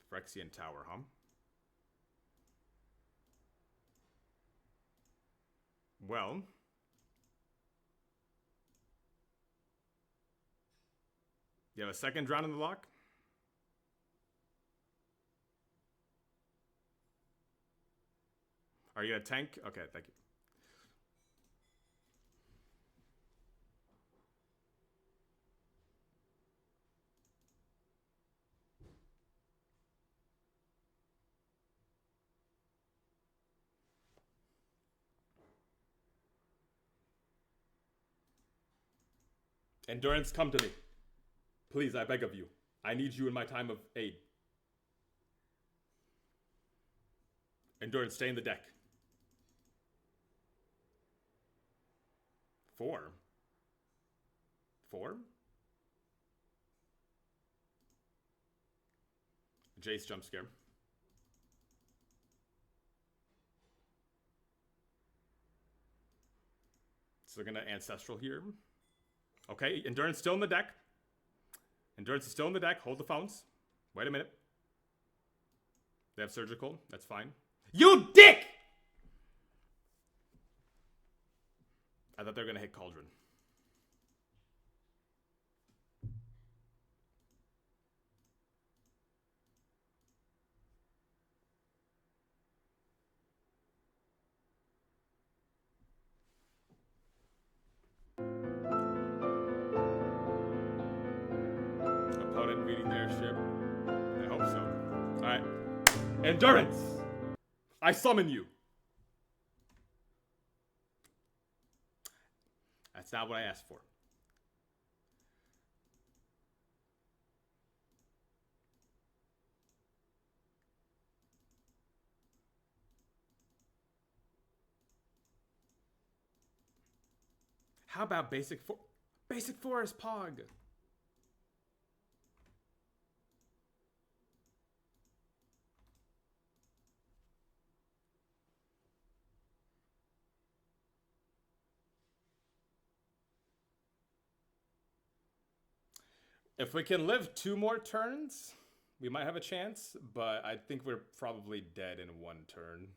Phyrexian Tower, huh? Well. You have a second drown in the lock? Are you going to tank? Okay, thank you. Endurance, come to me. Please, I beg of you. I need you in my time of aid. Endurance, stay in the deck. 4. 4? Jace jump scare. So they're going to Ancestral here. Okay, Endurance still in the deck. Endurance is still in the deck. Hold the phones. Wait a minute. They have Surgical. That's fine. You dick! I thought they were going to hit Cauldron. Fleet Airship. I hope so. Alright. Endurance! I summon you! That's not what I asked for. How about basic forest pog? If we can live 2 more turns, we might have a chance, but I think we're probably dead in 1 turn.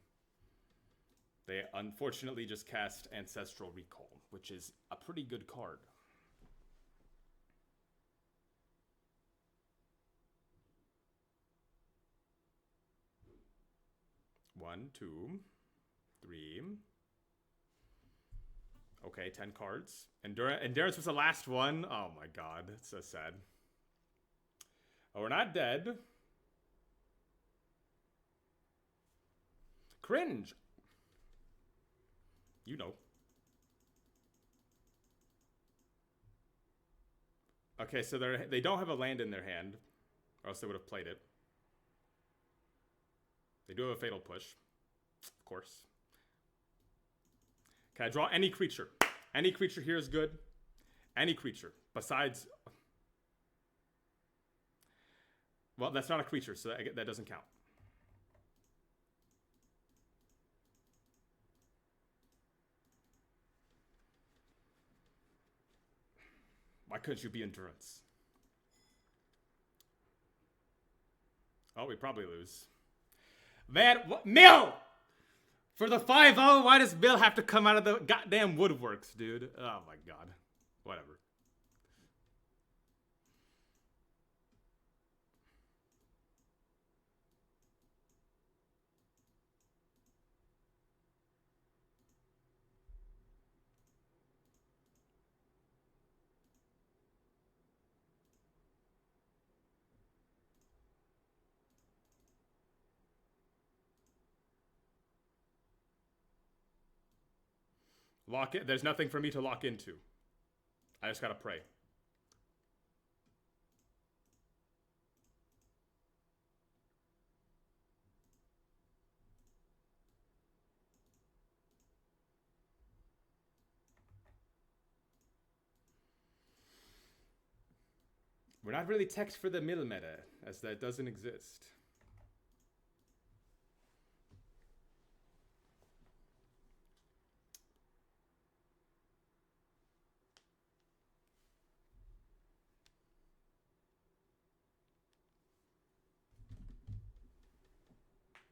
They unfortunately just cast Ancestral Recall, which is a pretty good card. One, 2, 3. Okay, 10 cards. Endurance was the last one. Oh my god, it's so sad. Oh, we're not dead. Cringe. You know. Okay, so they don't have a land in their hand, or else they would have played it. They do have a Fatal Push, of course. Can I draw any creature? Any creature here is good. Any creature besides. Well, that's not a creature, so that doesn't count. Why couldn't you be Endurance? Oh, we probably lose. Man, what? Mill! For the 5-0, why does Mill have to come out of the goddamn woodworks, dude? Oh my god. Whatever. Lock it. There's nothing for me to lock into. I just gotta pray. We're not really teched for the mill meta, as that doesn't exist.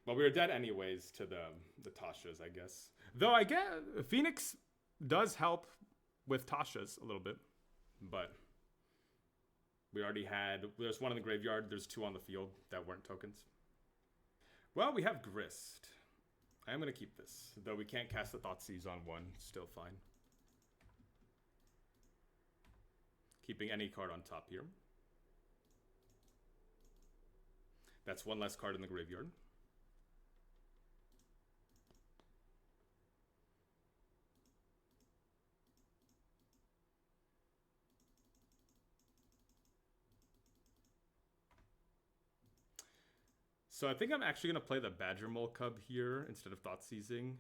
Well, we were dead anyways to the Tashas, I guess. Though I guess Phoenix does help with Tashas a little bit, but we already had. There's 1 in the graveyard. There's 2 on the field that weren't tokens. Well, we have Grist. I'm gonna keep this, though we can't cast the Thoughtseize on 1. Still fine. Keeping any card on top here. That's 1 less card in the graveyard. So I think I'm actually going to play the Badger Mole Cub here instead of Thoughtseizing.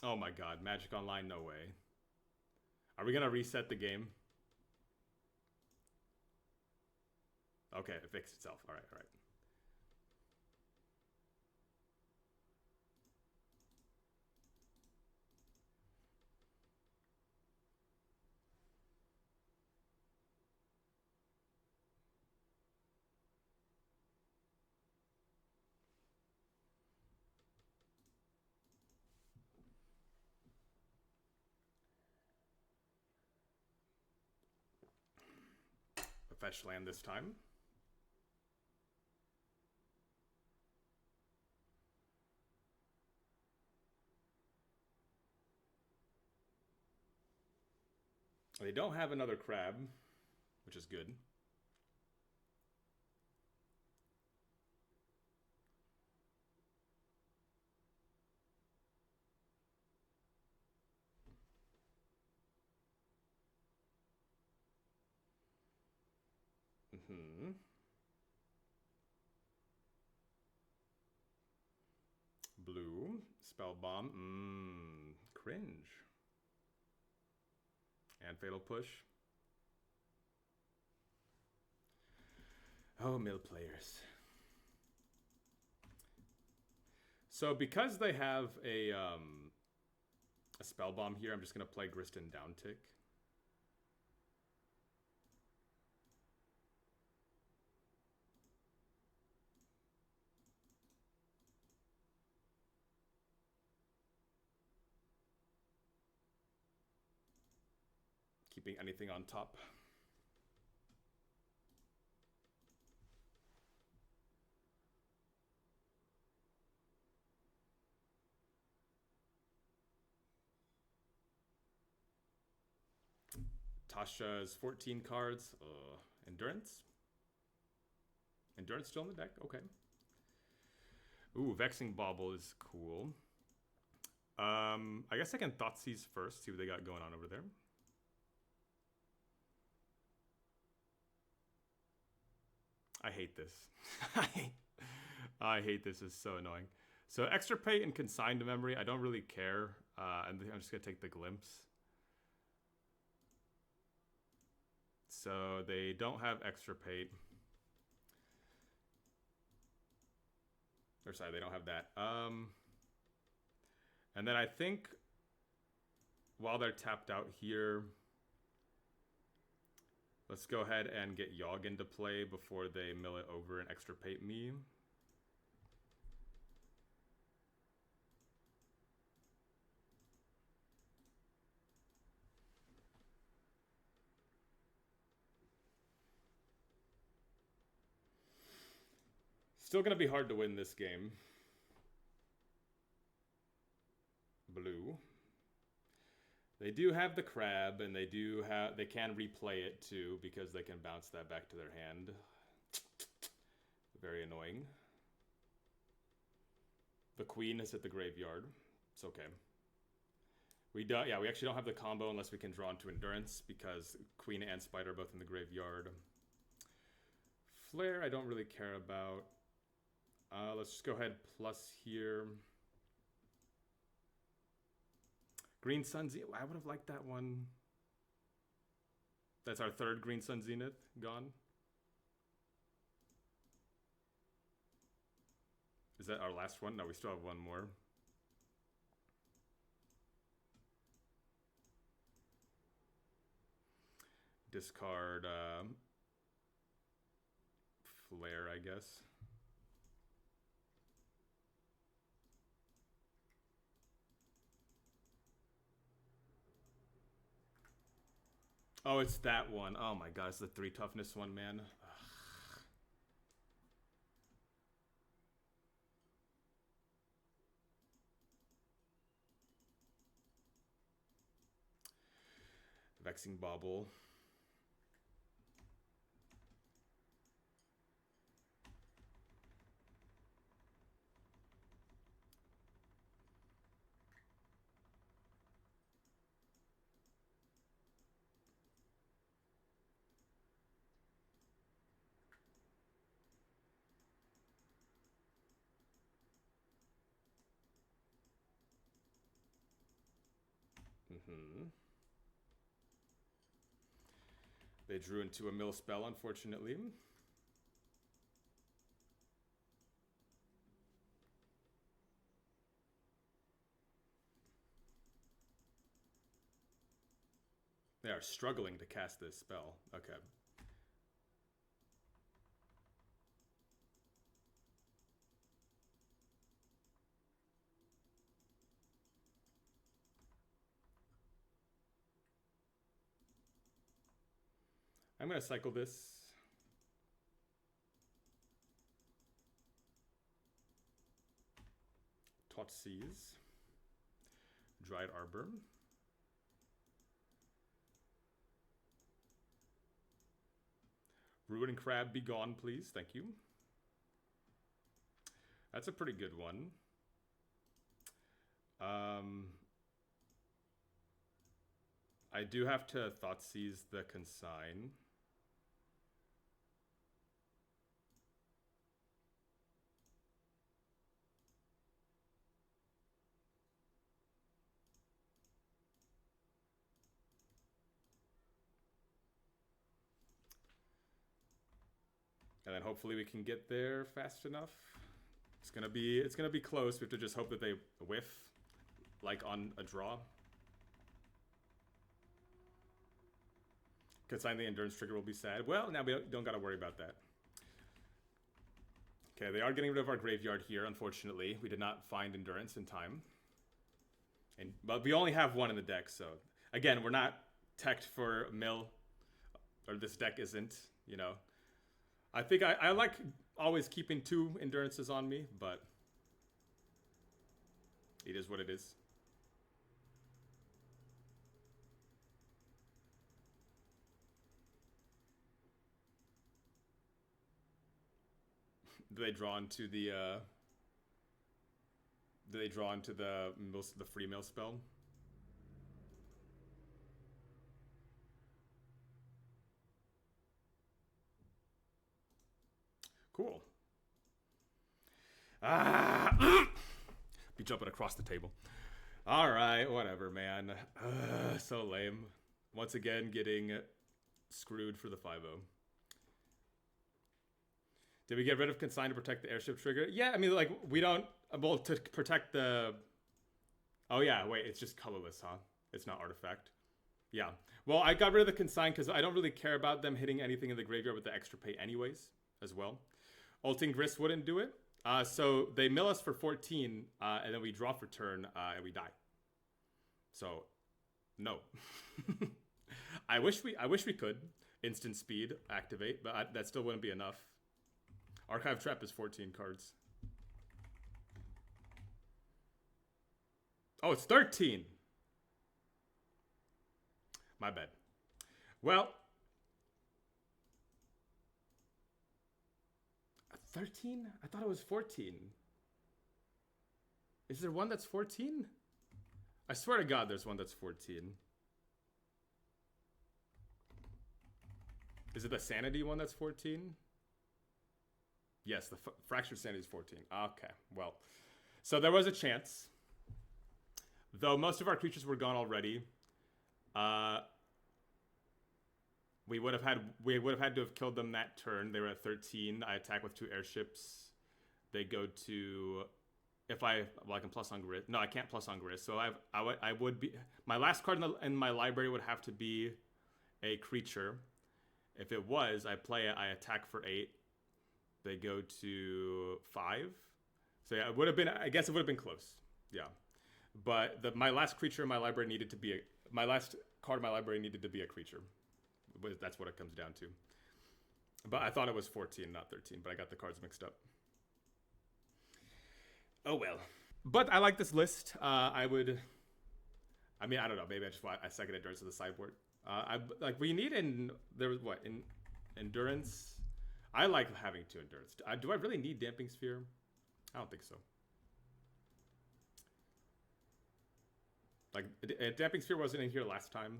Oh my god, Magic Online, no way. Are we going to reset the game? Okay, it fixed itself. All right, all right. Fetch land this time. They don't have another crab, which is good. Blue, spell bomb, cringe. And fatal push. Oh, mill players. So because they have a spell bomb here, I'm just gonna play Griston downtick. Keeping anything on top. Tasha's 14 cards. Endurance? Endurance still in the deck? Okay. Ooh, Vexing Bauble is cool. I guess I can Thoughtseize first, see what they got going on over there. I hate this. I hate this. It's so annoying. So Extirpate and Consigned Memory, I don't really care. And I'm just going to take the Glimpse. So they don't have Extirpate. Or sorry, they don't have that. And then I think while they're tapped out here, let's go ahead and get Yawg into play before they mill it over and Extirpate me. Still gonna be hard to win this game. Blue. They do have the crab, and they can replay it too because they can bounce that back to their hand. Very annoying. The queen is at the graveyard. It's okay. We actually don't have the combo unless we can draw into endurance because queen and spider are both in the graveyard. Flare I don't really care about. Let's just go ahead plus here. Green Sun Zenith. I would have liked that one. That's our third Green Sun Zenith gone. Is that our last one? No, we still have one more. Discard Flare, I guess. Oh, it's that one. Oh my god, it's the 3 toughness one, man. Ugh. Vexing Bauble. They drew into a mill spell, unfortunately. They are struggling to cast this spell. Okay. I'm going to cycle this. Thoughtseize. Dried Arbor. Ruin Crab, be gone, please. Thank you. That's a pretty good one. I do have to Thoughtseize the Consign. And then hopefully we can get there fast enough. It's gonna be close. We have to just hope that they whiff, like on a draw. Consign the endurance trigger will be sad. Well, now we don't gotta worry about that. Okay, they are getting rid of our graveyard here, unfortunately. We did not find endurance in time. But we only have one in the deck, so... Again, we're not teched for mill. Or this deck isn't, you know. I think I like always keeping 2 endurances on me, but... It is what it is. Do they draw into the free mill spell? Cool. Be jumping across the table. All right, whatever, man. So lame. Once again, getting screwed for the 5-0. Did we get rid of Consign to protect the airship trigger? Yeah, I mean, like, we don't... Well, to protect the... Oh, yeah, wait, it's just colorless, huh? It's not artifact. Yeah. Well, I got rid of the Consign because I don't really care about them hitting anything in the graveyard with the extra pay anyways, as well. Ulting Grist wouldn't do it. So they mill us for 14, and then we draw for turn, and we die. So, no. I wish we could instant speed activate, but that still wouldn't be enough. Archive Trap is 14 cards. Oh, it's 13. My bad. Well, 13? I thought it was 14. Is there one that's 14? I swear to God, there's one that's 14. Is it the Sanity one that's 14? Yes, the Fractured Sanity is 14. Okay, well. So there was a chance. Though most of our creatures were gone already. We would have had to have killed them that turn. They were at 13. I attack with 2 airships. They go to... I can plus on Grist. No, I can't plus on Grist. So I would be... My last card in my library would have to be a creature. If it was, I play it. I attack for 8. They go to 5. So yeah, it would have been... I guess it would have been close. Yeah. But my last creature in my library needed to be... My last card in my library needed to be a creature. That's what it comes down to. But I thought it was 14, not 13. But I got the cards mixed up. Oh well. But I like this list. I don't know. Maybe I second endurance to the sideboard. We need endurance. I like having 2 endurance. Do I really need Damping Sphere? I don't think so. Like, Damping Sphere wasn't in here last time.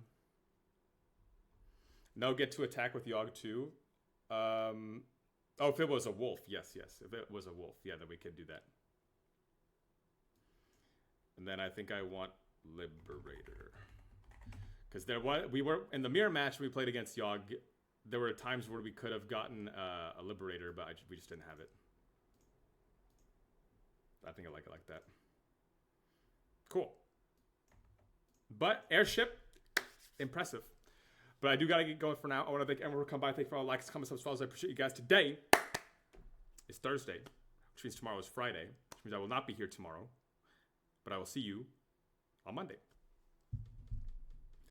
No, get to attack with Yawg too. If it was a wolf, yes. If it was a wolf, yeah, then we could do that. And then I think I want Liberator. Because we were in the mirror match we played against Yawg. There were times where we could have gotten a Liberator, but we just didn't have it. I think I like it like that. Cool. But Airship, impressive. But I do gotta get going for now. I want to thank everyone for coming by. Thank you for all the likes, comments, subscribes. I appreciate you guys. Today is Thursday, which means tomorrow is Friday, which means I will not be here tomorrow. But I will see you on Monday.